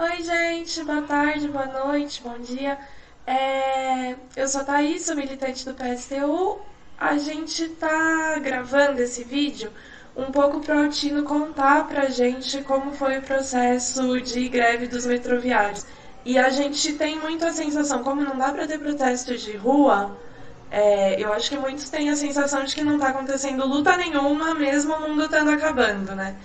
Oi, gente, boa tarde, boa noite, bom dia. Eu sou a Thaís, sou militante do PSTU. A gente tá gravando esse vídeo um pouco para o Altino contar pra gente como foi o processo de greve dos metroviários. E a gente tem muito a sensação, como não dá para ter protesto de rua, eu acho que muitos têm a sensação de que não tá acontecendo luta nenhuma, mesmo o mundo estando acabando, né?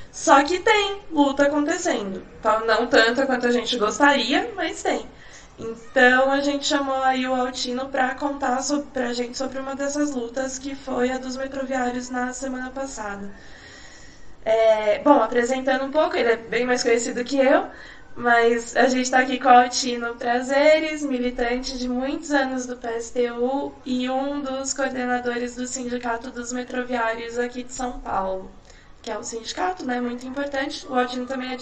Só que tem luta acontecendo. Então, não tanta quanto a gente gostaria, mas tem. Então a gente chamou aí o Altino para contar pra gente sobre uma dessas lutas que foi a dos metroviários na semana passada. Bom, apresentando um pouco, ele é bem mais conhecido que eu, mas a gente está aqui com o Altino Prazeres, militante de muitos anos do PSTU e um dos coordenadores do Sindicato dos Metroviários aqui de São Paulo, que é um sindicato, né, muito importante. O Altino também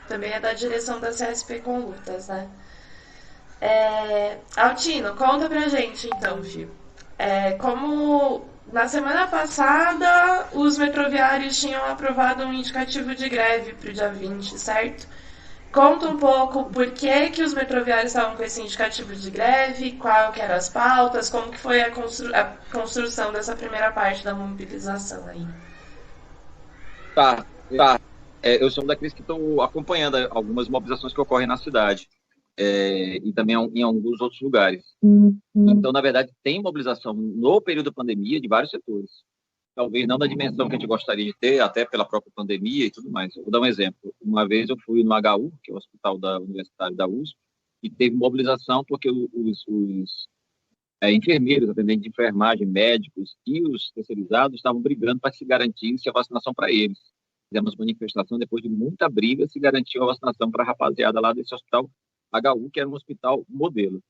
também é da direção da CSP com lutas, né? Altino, conta pra gente então, filho. Como na semana passada os metroviários tinham aprovado um indicativo de greve para o dia 20, certo? Conta um pouco por que os metroviários estavam com esse indicativo de greve, qual que eram as pautas, como que foi a construção dessa primeira parte da mobilização aí. Tá. Eu sou um daqueles que estão acompanhando algumas mobilizações que ocorrem na cidade, e também em alguns outros lugares. Então, na verdade, tem mobilização no período da pandemia de vários setores. Talvez não da dimensão que a gente gostaria de ter, até pela própria pandemia e tudo mais. Eu vou dar um exemplo. Uma vez eu fui no HU, que é o Hospital da Universidade da USP, e teve mobilização porque os enfermeiros, atendentes de enfermagem, médicos e os terceirizados estavam brigando para se garantir a vacinação para eles. Fizemos manifestação, depois de muita briga, se garantiu a vacinação para a rapaziada lá desse hospital HU, que era um hospital modelo.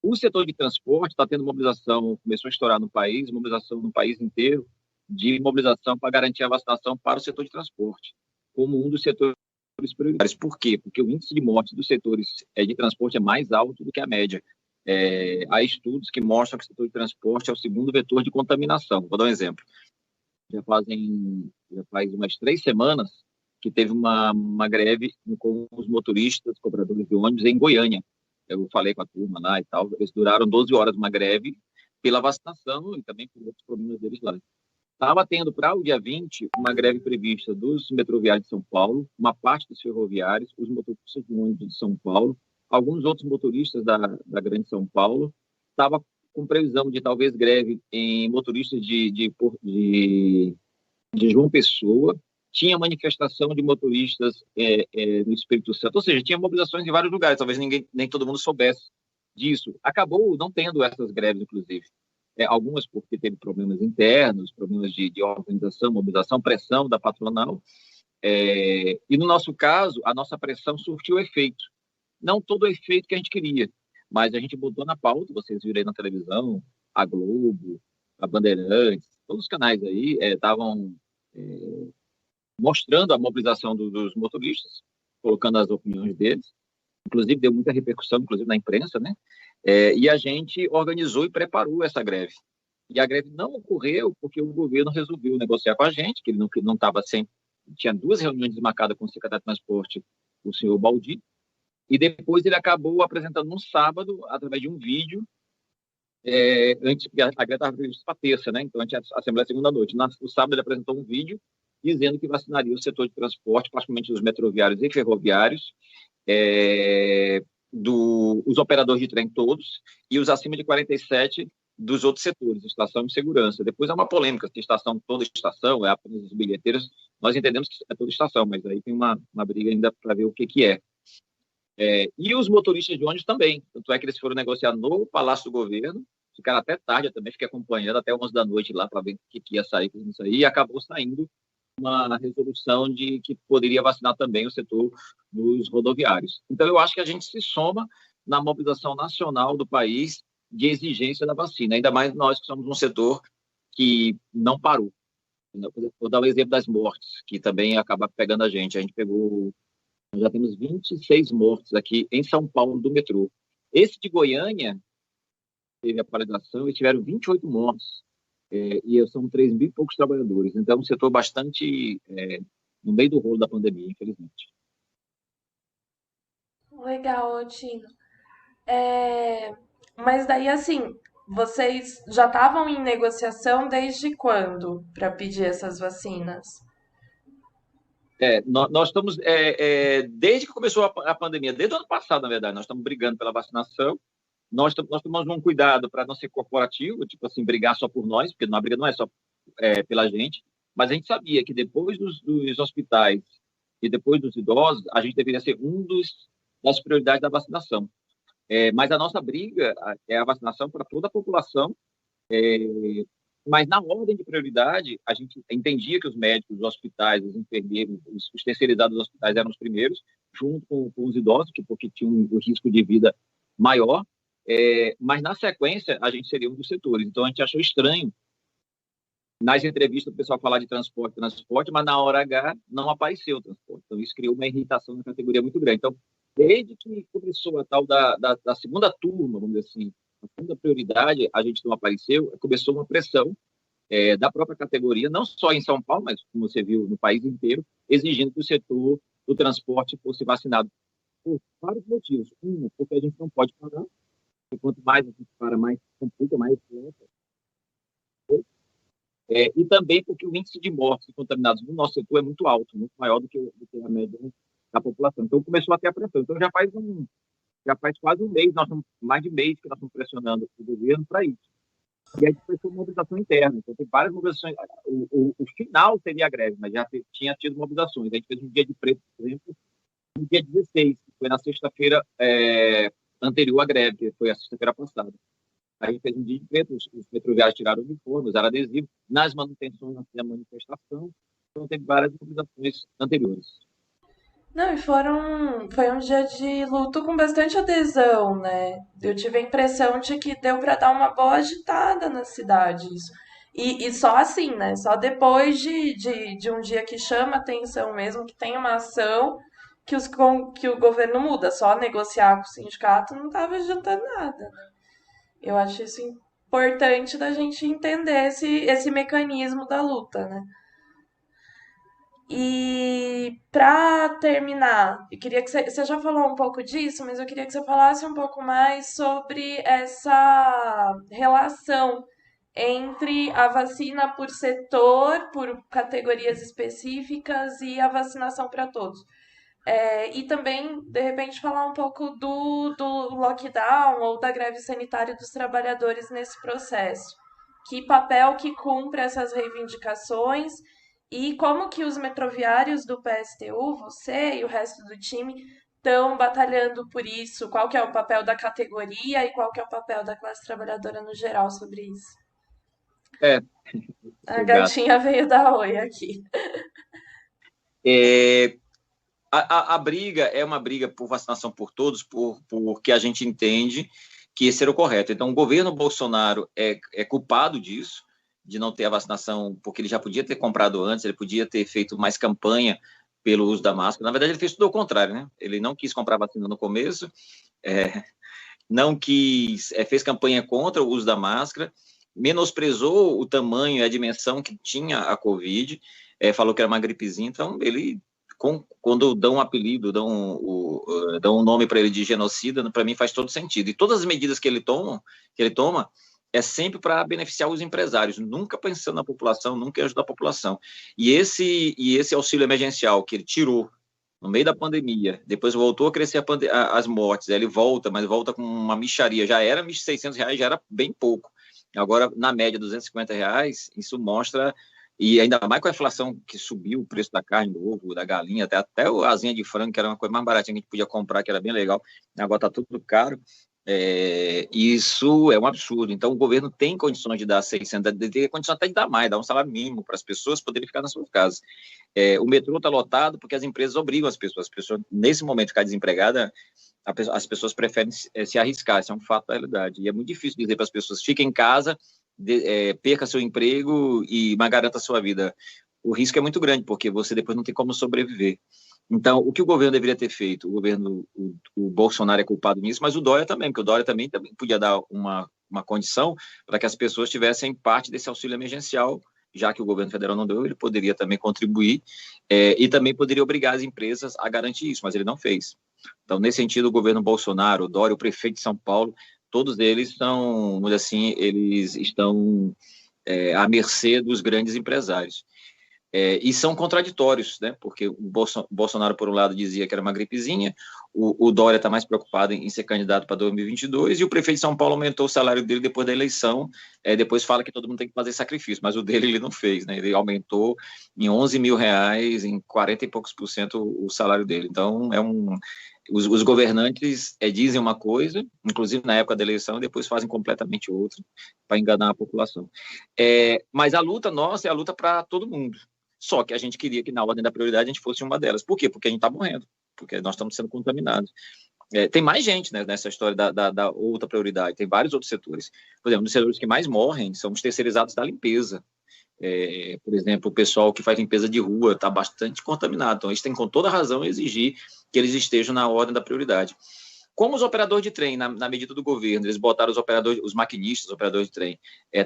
O setor de transporte está tendo mobilização, começou a estourar no país, mobilização no país inteiro, de mobilização para garantir a vacinação para o setor de transporte, como um dos setores prioritários. Por quê? Porque o índice de morte dos setores de transporte é mais alto do que a média. Há estudos que mostram que o setor de transporte é o segundo vetor de contaminação. Vou dar um exemplo. Já faz umas 3 semanas que teve uma greve com os motoristas, cobradores de ônibus em Goiânia. Eu falei com a turma lá e tal. Eles duraram 12 horas uma greve pela vacinação e também por outros problemas deles lá. Estava tendo para o dia 20 uma greve prevista dos metroviários de São Paulo, uma parte dos ferroviários, os motoristas de ônibus de São Paulo, alguns outros motoristas da Grande São Paulo. Estava com previsão de talvez greve em motoristas de João Pessoa, tinha manifestação de motoristas no Espírito Santo, ou seja, tinha mobilizações em vários lugares, talvez nem todo mundo soubesse disso. Acabou não tendo essas greves, inclusive. Algumas porque teve problemas internos, problemas de organização, mobilização, pressão da patronal. E no nosso caso, a nossa pressão surtiu efeito. Não todo o efeito que a gente queria, mas a gente botou na pauta, vocês viram aí na televisão, a Globo, a Bandeirantes, todos os canais aí estavam mostrando a mobilização dos motoristas, colocando as opiniões deles. Inclusive, deu muita repercussão, inclusive na imprensa, né? E a gente organizou e preparou essa greve. E a greve não ocorreu porque o governo resolveu negociar com a gente, que ele não estava sem. Tinha 2 reuniões marcadas com o secretário de Transporte, o senhor Baldi, e depois ele acabou apresentando no sábado, através de um vídeo, antes, a greve estava prevista para terça, né? Então a gente a Assembleia segunda noite. No sábado ele apresentou um vídeo dizendo que vacinaria o setor de transporte, particularmente os metroviários e ferroviários, os operadores de trem todos e os acima de 47 dos outros setores, estação e segurança. Depois há uma polêmica se estação, toda estação, é apenas os bilheteiros. Nós entendemos que é toda estação, mas aí tem uma briga ainda para ver o que é. E os motoristas de ônibus também. Tanto é que eles foram negociar no Palácio do Governo, ficaram até tarde, eu também fiquei acompanhando até 11 da noite lá para ver o que ia sair, o que não sair, e acabou saindo uma resolução de que poderia vacinar também o setor dos rodoviários. Então, eu acho que a gente se soma na mobilização nacional do país de exigência da vacina, ainda mais nós que somos um setor que não parou. Vou dar o exemplo das mortes, que também acaba pegando a gente. A gente pegou, nós já temos 26 mortes aqui em São Paulo do metrô. Esse de Goiânia teve a paralisação e tiveram 28 mortes. E são 3 mil e poucos trabalhadores. Então, é um setor bastante no meio do rolo da pandemia, infelizmente. Legal, Tino. Mas daí, assim, vocês já estavam em negociação desde quando para pedir essas vacinas? Nós estamos, desde que começou a pandemia, desde o ano passado, na verdade, nós estamos brigando pela vacinação. Nós tomamos um cuidado para não ser corporativo, tipo assim, brigar só por nós, porque a briga não é só pela gente, mas a gente sabia que depois dos hospitais e depois dos idosos, a gente deveria ser das prioridades da vacinação. Mas a nossa briga é a vacinação para toda a população, mas na ordem de prioridade, a gente entendia que os médicos, os hospitais, os enfermeiros, os terceirizados dos hospitais eram os primeiros, junto com os idosos, porque tinham um risco de vida maior, mas na sequência a gente seria um dos setores. Então a gente achou estranho nas entrevistas o pessoal falar de transporte, mas na hora H não apareceu o transporte. Então isso criou uma irritação na categoria muito grande. Então, desde que começou a tal da segunda turma, vamos dizer assim, a segunda prioridade, a gente não apareceu, começou uma pressão da própria categoria, não só em São Paulo, mas como você viu no país inteiro, exigindo que o setor do transporte fosse vacinado por vários motivos. Um, porque a gente não pode parar, e quanto mais a gente para, mais complica, mais lenta. E também porque o índice de mortes e contaminados no nosso setor é muito alto, muito maior do que a média da população. Então começou a ter a pressão. Então já faz quase um mês, mais de mês que nós estamos pressionando o governo para isso. E aí depois foi uma mobilização interna. Então tem várias mobilizações. O final seria a greve, mas já tinha tido mobilizações. A gente fez um dia de preto, por exemplo, no dia 16, que foi na sexta-feira anterior à greve, que foi a sexta-feira passada. A gente fez um dia de preto, os metroviários tiraram o uniforme, usaram adesivo, nas manutenções da manifestação, então teve várias mobilizações anteriores. Não, e foi um dia de luto com bastante adesão, né? Eu tive a impressão de que deu para dar uma boa agitada na cidade. Isso. E só assim, né? Só depois de um dia que chama atenção mesmo, que tem uma ação que o governo muda. Só negociar com o sindicato não estava adiantando nada. Eu acho isso importante da gente entender esse mecanismo da luta, né? E para terminar, eu queria que você já falou um pouco disso, mas eu queria que você falasse um pouco mais sobre essa relação entre a vacina por setor, por categorias específicas e a vacinação para todos. E também, de repente, falar um pouco do lockdown ou da greve sanitária dos trabalhadores nesse processo. Que papel que cumpre essas reivindicações e como que os metroviários do PSTU, você e o resto do time, estão batalhando por isso? Qual que é o papel da categoria e qual que é o papel da classe trabalhadora no geral sobre isso? É, A seu gato. gatinha veio dar oi aqui. A briga é uma briga por vacinação por todos, porque a gente entende que esse era o correto. Então, o governo Bolsonaro é culpado disso, de não ter a vacinação, porque ele já podia ter comprado antes, ele podia ter feito mais campanha pelo uso da máscara. Na verdade, ele fez tudo ao contrário, né? Ele não quis comprar vacina no começo, não quis, fez campanha contra o uso da máscara, menosprezou o tamanho e a dimensão que tinha a Covid, falou que era uma gripezinha, então ele quando dão um apelido, dão um nome para ele de genocida, para mim faz todo sentido. E todas as medidas que ele toma é sempre para beneficiar os empresários, nunca pensando na população, nunca ajudar a população. E esse auxílio emergencial que ele tirou no meio da pandemia, depois voltou a crescer as mortes, ele volta, mas volta com uma mixaria, já era R$1.600, já era bem pouco. Agora, na média, R$250, isso mostra. E ainda mais com a inflação que subiu o preço da carne, do ovo, da galinha, até a asinha de frango, que era uma coisa mais baratinha que a gente podia comprar, que era bem legal. Agora está tudo caro. Isso é um absurdo. Então, o governo tem condições de dar 600, tem condições até de dar mais, dar um salário mínimo para as pessoas poderem ficar nas suas casas. O metrô está lotado porque as empresas obrigam as pessoas. Nesse momento, ficar desempregada, as pessoas preferem se arriscar. Isso é um fato da realidade. E é muito difícil dizer para as pessoas: fiquem em casa, perca seu emprego mas garanta a sua vida. O risco é muito grande, porque você depois não tem como sobreviver. Então, o que o governo deveria ter feito? O Bolsonaro é culpado nisso, mas o Dória também, porque o Dória também podia dar uma condição para que as pessoas tivessem parte desse auxílio emergencial, já que o governo federal não deu, ele poderia também contribuir, e também poderia obrigar as empresas a garantir isso, mas ele não fez. Então, nesse sentido, o governo Bolsonaro, o Dória, o prefeito de São Paulo, todos eles estão, vamos dizer assim, eles estão à mercê dos grandes empresários. E são contraditórios, né? Porque o Bolsonaro, por um lado, dizia que era uma gripezinha, o Dória está mais preocupado em ser candidato para 2022, e o prefeito de São Paulo aumentou o salário dele depois da eleição, depois fala que todo mundo tem que fazer sacrifício, mas o dele ele não fez, né? Ele aumentou em 11 mil reais, em 40 e poucos por cento o salário dele. Então, os governantes dizem uma coisa, inclusive na época da eleição, e depois fazem completamente outra, para enganar a população. Mas a luta nossa é a luta para todo mundo. Só que a gente queria que na ordem da prioridade a gente fosse uma delas. Por quê? Porque a gente está morrendo, porque nós estamos sendo contaminados. Tem mais gente, né, nessa história da outra prioridade, tem vários outros setores. Por exemplo, um dos setores que mais morrem são os terceirizados da limpeza. Por exemplo, o pessoal que faz limpeza de rua está bastante contaminado, então eles têm com toda razão exigir que eles estejam na ordem da prioridade. Como os operadores de trem, na medida do governo, eles botaram os maquinistas, os operadores de trem,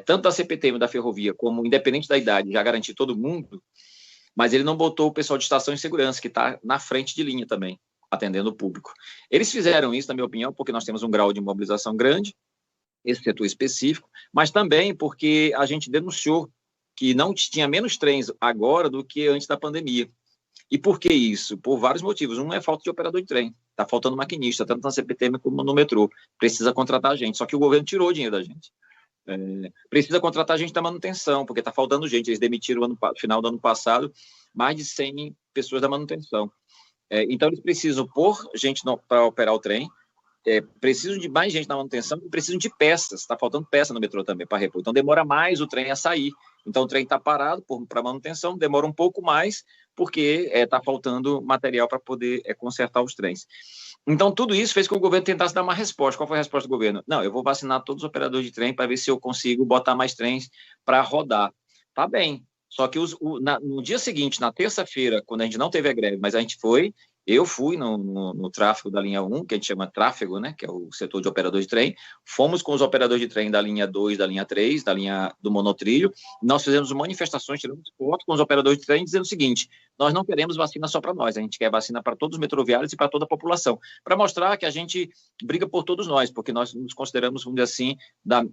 tanto da CPTM da ferrovia, como independente da idade, já garantir todo mundo, mas ele não botou o pessoal de estação de segurança, que está na frente de linha também, atendendo o público. Eles fizeram isso, na minha opinião, porque nós temos um grau de mobilização grande, esse setor específico, mas também porque a gente denunciou que não tinha menos trens agora do que antes da pandemia. E por que isso? Por vários motivos. Um é falta de operador de trem. Está faltando maquinista, tanto na CPTM como no metrô. Precisa contratar gente. Só que o governo tirou o dinheiro da gente. Precisa contratar gente da manutenção, porque está faltando gente. Eles demitiram no final do ano passado mais de 100 pessoas da manutenção. Então, eles precisam pôr gente para operar o trem, precisam de mais gente na manutenção e precisam de peças. Está faltando peça no metrô também para repor. Então, demora mais o trem a sair. Então, o trem está parado para manutenção, demora um pouco mais, porque está faltando material para poder consertar os trens. Então, tudo isso fez com que o governo tentasse dar uma resposta. Qual foi a resposta do governo? Não, eu vou vacinar todos os operadores de trem para ver se eu consigo botar mais trens para rodar. Tá bem. Só que no dia seguinte, na terça-feira, quando a gente não teve a greve, mas eu fui no tráfego da linha 1, que a gente chama tráfego, né, que é o setor de operador de trem, fomos com os operadores de trem da linha 2, da linha 3, da linha do monotrilho, nós fizemos manifestações, tiramos foto com os operadores de trem, dizendo o seguinte: nós não queremos vacina só para nós, a gente quer vacina para todos os metroviários e para toda a população, para mostrar que a gente briga por todos nós, porque nós nos consideramos, vamos dizer assim,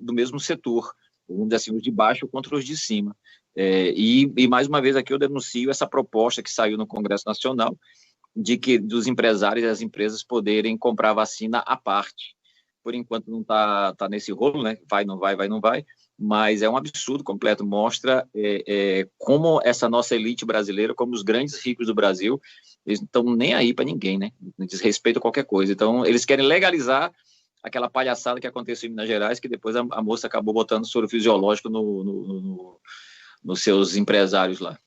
do mesmo setor, vamos dizer assim, os de baixo contra os de cima. E mais uma vez aqui eu denuncio essa proposta que saiu no Congresso Nacional, dos empresários e das empresas poderem comprar vacina à parte. Por enquanto não está nesse rolo, né? Vai, não vai, mas é um absurdo completo, mostra como essa nossa elite brasileira, como os grandes ricos do Brasil, eles não estão nem aí para ninguém, né? Diz respeito a qualquer coisa. Então, eles querem legalizar aquela palhaçada que aconteceu em Minas Gerais, que depois a moça acabou botando soro fisiológico nos seus empresários lá.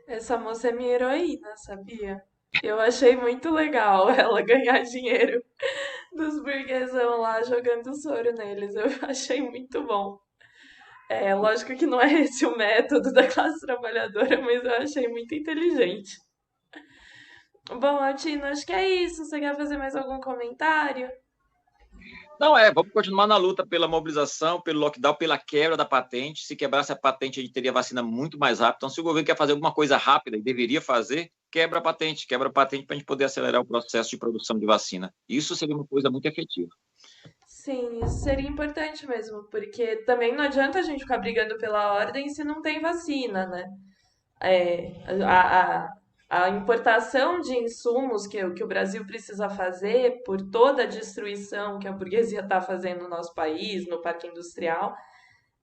Essa moça é minha heroína, sabia? Eu achei muito legal ela ganhar dinheiro dos burguesão lá jogando soro neles. Eu achei muito bom. Lógico que não é esse o método da classe trabalhadora, mas eu achei muito inteligente. Bom, Altino, acho que é isso. Você quer fazer mais algum comentário? Não, vamos continuar na luta pela mobilização, pelo lockdown, pela quebra da patente. Se quebrasse a patente, a gente teria vacina muito mais rápido. Então, se o governo quer fazer alguma coisa rápida, e deveria fazer, quebra a patente para a gente poder acelerar o processo de produção de vacina. Isso seria uma coisa muito efetiva. Sim, isso seria importante mesmo, porque também não adianta a gente ficar brigando pela ordem se não tem vacina, né? A importação de insumos que o Brasil precisa fazer por toda a destruição que a burguesia está fazendo no nosso país, no parque industrial,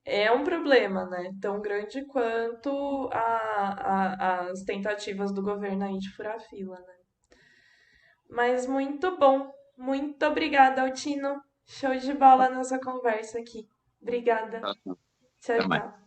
é um problema, né? Tão grande quanto as tentativas do governo aí de furar a fila, né? Mas muito bom. Muito obrigada, Altino. Show de bola a nossa conversa aqui. Obrigada. Tá, Tchau, até mais. tchau.